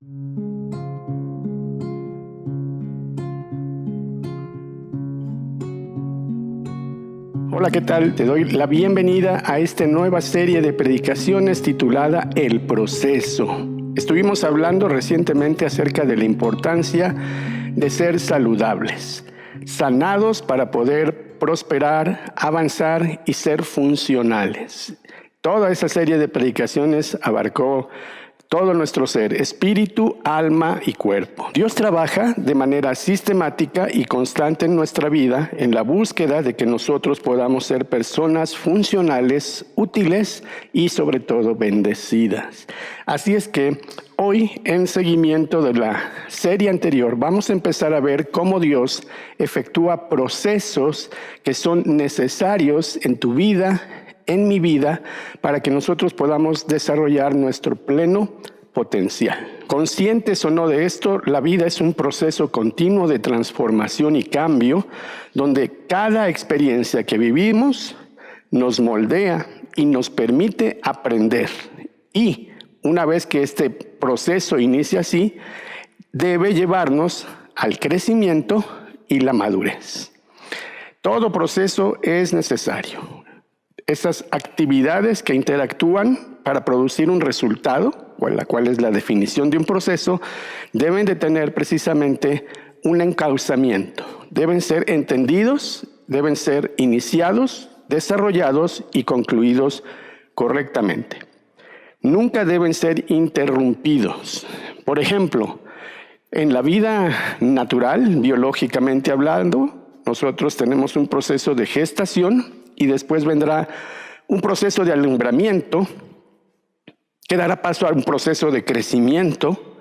Hola, ¿qué tal? Te doy la bienvenida a esta nueva serie de predicaciones titulada El Proceso. Estuvimos hablando recientemente acerca de la importancia de ser saludables, sanados para poder prosperar, avanzar y ser funcionales. Toda esa serie de predicaciones abarcó todo nuestro ser, espíritu, alma y cuerpo. Dios trabaja de manera sistemática y constante en nuestra vida en la búsqueda de que nosotros podamos ser personas funcionales, útiles y sobre todo bendecidas. Así es que hoy, en seguimiento de la serie anterior, vamos a empezar a ver cómo Dios efectúa procesos que son necesarios en tu vida, en mi vida, para que nosotros podamos desarrollar nuestro pleno potencial. Conscientes o no de esto, la vida es un proceso continuo de transformación y cambio, donde cada experiencia que vivimos nos moldea y nos permite aprender. Y una vez que este proceso inicia así, debe llevarnos al crecimiento y la madurez. Todo proceso es necesario. Esas actividades que interactúan para producir un resultado, la cual es la definición de un proceso, deben de tener precisamente un encauzamiento. Deben ser entendidos, deben ser iniciados, desarrollados y concluidos correctamente. Nunca deben ser interrumpidos. Por ejemplo, en la vida natural, biológicamente hablando, nosotros tenemos un proceso de gestación y después vendrá un proceso de alumbramiento que dará paso a un proceso de crecimiento,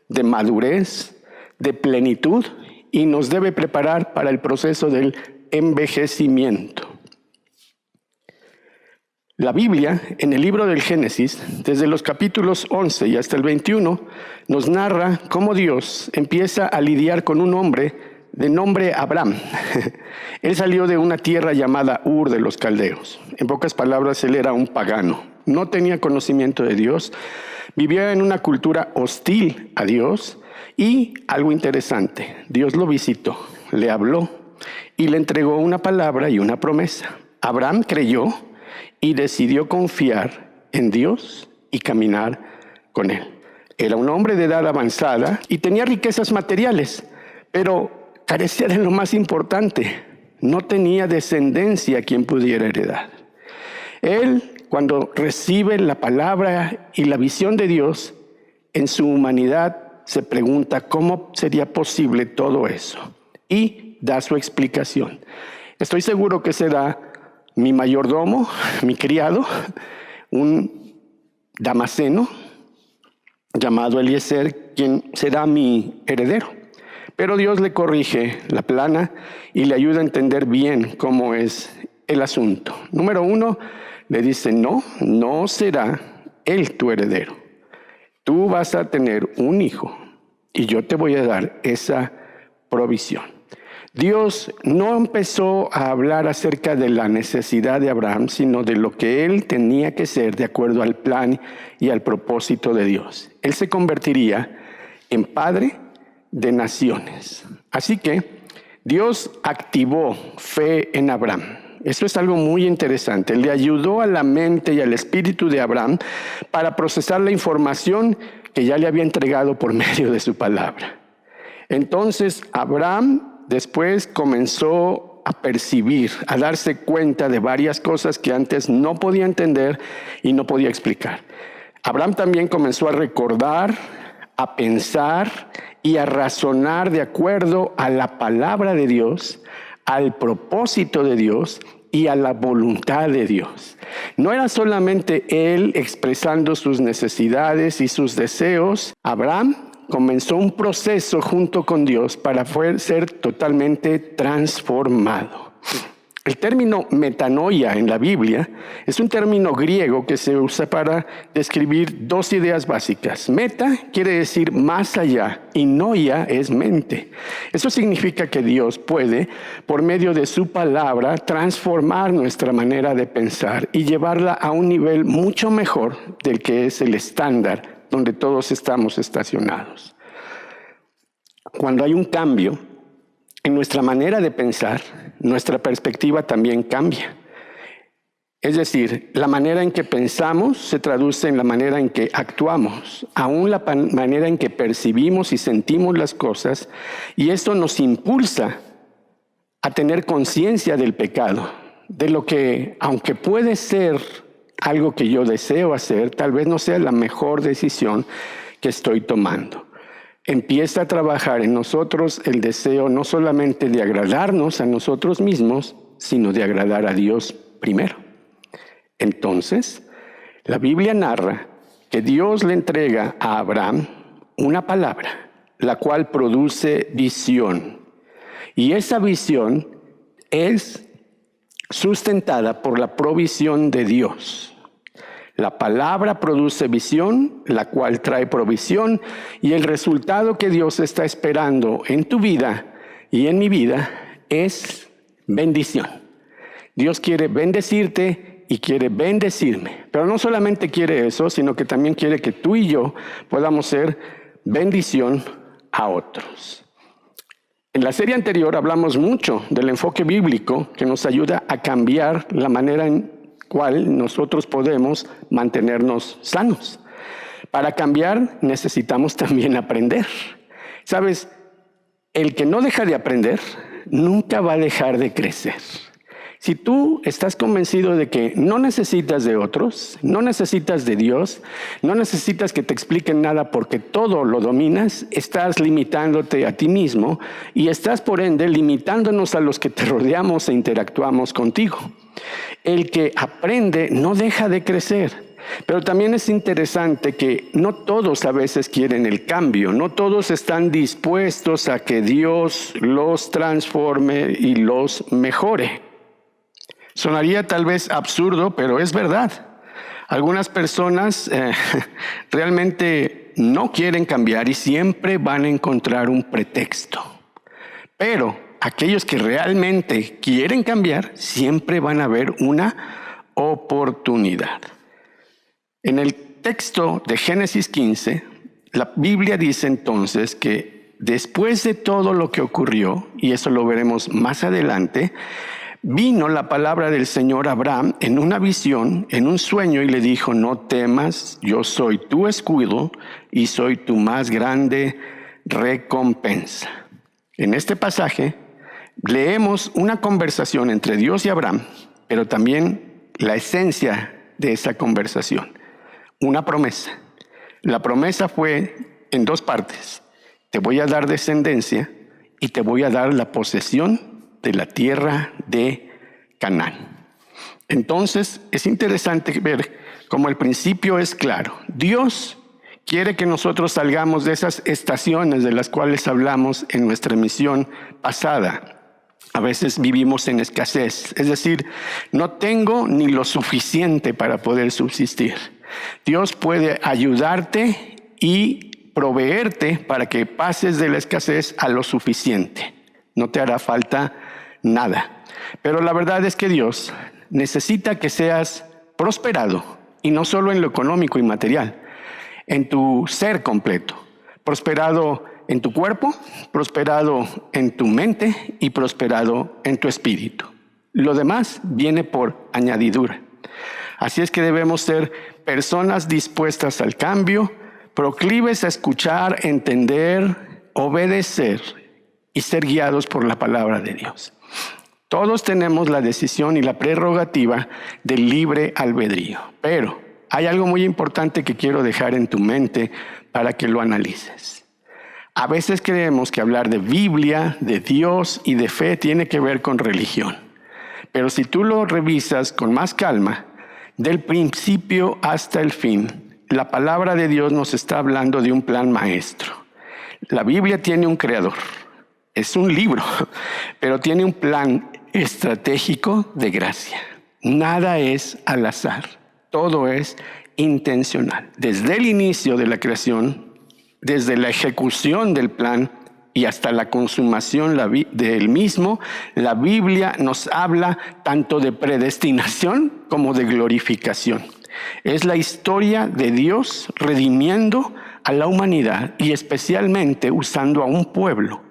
de madurez, de plenitud y nos debe preparar para el proceso del envejecimiento. La Biblia, en el libro del Génesis, desde los capítulos 11 y hasta el 21, nos narra cómo Dios empieza a lidiar con un hombre de nombre Abraham. Él salió de una tierra llamada Ur de los Caldeos. En pocas palabras, él era un pagano. No tenía conocimiento de Dios, vivía en una cultura hostil a Dios y algo interesante, Dios lo visitó, le habló y le entregó una palabra y una promesa. Abraham creyó y decidió confiar en Dios y caminar con él. Era un hombre de edad avanzada y tenía riquezas materiales, pero carecía de lo más importante, no tenía descendencia a quien pudiera heredar. Él, cuando recibe la palabra y la visión de Dios, en su humanidad se pregunta cómo sería posible todo eso y da su explicación. Estoy seguro que será mi mayordomo, mi criado, un damaseno llamado Eliezer, quien será mi heredero. Pero Dios le corrige la plana y le ayuda a entender bien cómo es el asunto. Número 1, le dice, no será él tu heredero. Tú vas a tener un hijo y yo te voy a dar esa provisión. Dios no empezó a hablar acerca de la necesidad de Abraham, sino de lo que él tenía que ser de acuerdo al plan y al propósito de Dios. Él se convertiría en padre de naciones. Así que Dios activó fe en Abraham. Esto es algo muy interesante. Le ayudó a la mente y al espíritu de Abraham para procesar la información que ya le había entregado por medio de su palabra. Entonces Abraham después comenzó a percibir, a darse cuenta de varias cosas que antes no podía entender y no podía explicar. Abraham también comenzó a recordar, a pensar y a razonar de acuerdo a la palabra de Dios, al propósito de Dios y a la voluntad de Dios. No era solamente él expresando sus necesidades y sus deseos. Abraham comenzó un proceso junto con Dios para ser totalmente transformado. El término metanoia en la Biblia es un término griego que se usa para describir dos ideas básicas. Meta quiere decir más allá y noia es mente. Eso significa que Dios puede, por medio de su palabra, transformar nuestra manera de pensar y llevarla a un nivel mucho mejor del que es el estándar donde todos estamos estacionados. Cuando hay un cambio en nuestra manera de pensar, nuestra perspectiva también cambia. Es decir, la manera en que pensamos se traduce en la manera en que actuamos, aún la manera en que percibimos y sentimos las cosas, y esto nos impulsa a tener conciencia del pecado, de lo que, aunque puede ser algo que yo deseo hacer, tal vez no sea la mejor decisión que estoy tomando. Empieza a trabajar en nosotros el deseo no solamente de agradarnos a nosotros mismos, sino de agradar a Dios primero. Entonces, la Biblia narra que Dios le entrega a Abraham una palabra, la cual produce visión. Y esa visión es sustentada por la provisión de Dios. La palabra produce visión, la cual trae provisión, y el resultado que Dios está esperando en tu vida y en mi vida es bendición. Dios quiere bendecirte y quiere bendecirme, pero no solamente quiere eso, sino que también quiere que tú y yo podamos ser bendición a otros. En la serie anterior hablamos mucho del enfoque bíblico que nos ayuda a cambiar la manera en cual nosotros podemos mantenernos sanos. Para cambiar necesitamos también aprender. ¿Sabes? El que no deja de aprender nunca va a dejar de crecer. Si tú estás convencido de que no necesitas de otros, no necesitas de Dios, no necesitas que te expliquen nada porque todo lo dominas, estás limitándote a ti mismo y estás por ende limitándonos a los que te rodeamos e interactuamos contigo. El que aprende no deja de crecer. Pero también es interesante que no todos a veces quieren el cambio, no todos están dispuestos a que Dios los transforme y los mejore. Sonaría tal vez absurdo, pero es verdad. Algunas personas realmente no quieren cambiar y siempre van a encontrar un pretexto. Pero aquellos que realmente quieren cambiar, siempre van a ver una oportunidad. En el texto de Génesis 15, la Biblia dice entonces que después de todo lo que ocurrió, y eso lo veremos más adelante, vino la palabra del Señor a Abraham en una visión, en un sueño, y le dijo: no temas, yo soy tu escudo y soy tu más grande recompensa. En este pasaje leemos una conversación entre Dios y Abraham, pero también la esencia de esa conversación, una promesa. La promesa fue en dos partes: te voy a dar descendencia y te voy a dar la posesión de la tierra de Canaán. Entonces es interesante ver cómo el principio es claro. Dios quiere que nosotros salgamos de esas estaciones de las cuales hablamos en nuestra misión pasada. A veces vivimos en escasez, es decir, no tengo ni lo suficiente para poder subsistir. Dios puede ayudarte y proveerte para que pases de la escasez a lo suficiente. No te hará falta nada. Pero la verdad es que Dios necesita que seas prosperado, y no solo en lo económico y material, en tu ser completo. Prosperado en tu cuerpo, prosperado en tu mente y prosperado en tu espíritu. Lo demás viene por añadidura. Así es que debemos ser personas dispuestas al cambio, proclives a escuchar, entender, obedecer y ser guiados por la palabra de Dios. Todos tenemos la decisión y la prerrogativa del libre albedrío, pero hay algo muy importante que quiero dejar en tu mente para que lo analices. A veces creemos que hablar de Biblia, de Dios y de fe tiene que ver con religión, pero si tú lo revisas con más calma, del principio hasta el fin, la palabra de Dios nos está hablando de un plan maestro. La Biblia tiene un creador. Es un libro, pero tiene un plan estratégico de gracia. Nada es al azar, todo es intencional. Desde el inicio de la creación, desde la ejecución del plan y hasta la consumación del mismo, la Biblia nos habla tanto de predestinación como de glorificación. Es la historia de Dios redimiendo a la humanidad y especialmente usando a un pueblo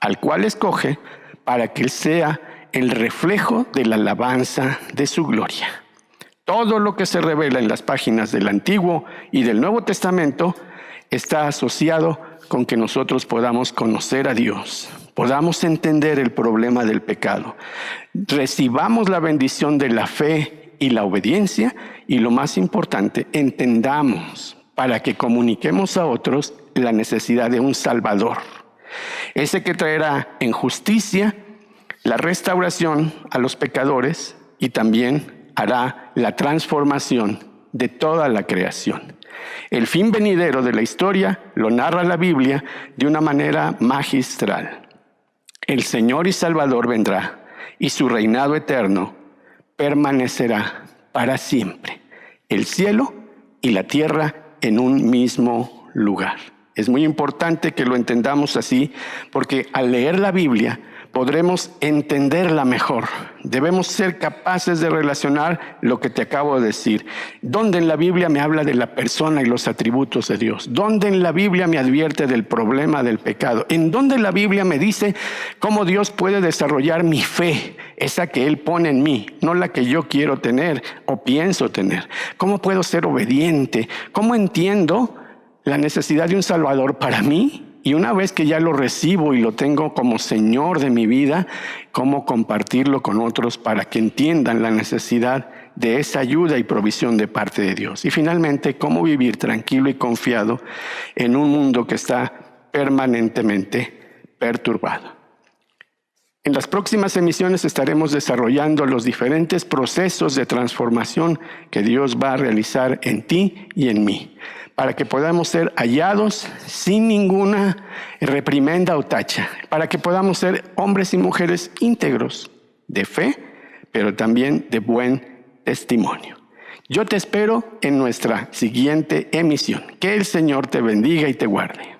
al cual escoge para que Él sea el reflejo de la alabanza de su gloria. Todo lo que se revela en las páginas del Antiguo y del Nuevo Testamento está asociado con que nosotros podamos conocer a Dios, podamos entender el problema del pecado, recibamos la bendición de la fe y la obediencia y lo más importante, entendamos para que comuniquemos a otros la necesidad de un Salvador. Ese que traerá en justicia la restauración a los pecadores y también hará la transformación de toda la creación. El fin venidero de la historia lo narra la Biblia de una manera magistral. El Señor y Salvador vendrá y su reinado eterno permanecerá para siempre. El cielo y la tierra en un mismo lugar. Es muy importante que lo entendamos así, porque al leer la Biblia podremos entenderla mejor. Debemos ser capaces de relacionar lo que te acabo de decir. ¿Dónde en la Biblia me habla de la persona y los atributos de Dios? ¿Dónde en la Biblia me advierte del problema del pecado? ¿En dónde la Biblia me dice cómo Dios puede desarrollar mi fe? Esa que Él pone en mí, no la que yo quiero tener o pienso tener. ¿Cómo puedo ser obediente? ¿Cómo entiendo la necesidad de un Salvador para mí? Y una vez que ya lo recibo y lo tengo como Señor de mi vida, ¿cómo compartirlo con otros para que entiendan la necesidad de esa ayuda y provisión de parte de Dios? Y finalmente, ¿cómo vivir tranquilo y confiado en un mundo que está permanentemente perturbado? En las próximas emisiones estaremos desarrollando los diferentes procesos de transformación que Dios va a realizar en ti y en mí, para que podamos ser hallados sin ninguna reprimenda o tacha, para que podamos ser hombres y mujeres íntegros, de fe, pero también de buen testimonio. Yo te espero en nuestra siguiente emisión. Que el Señor te bendiga y te guarde.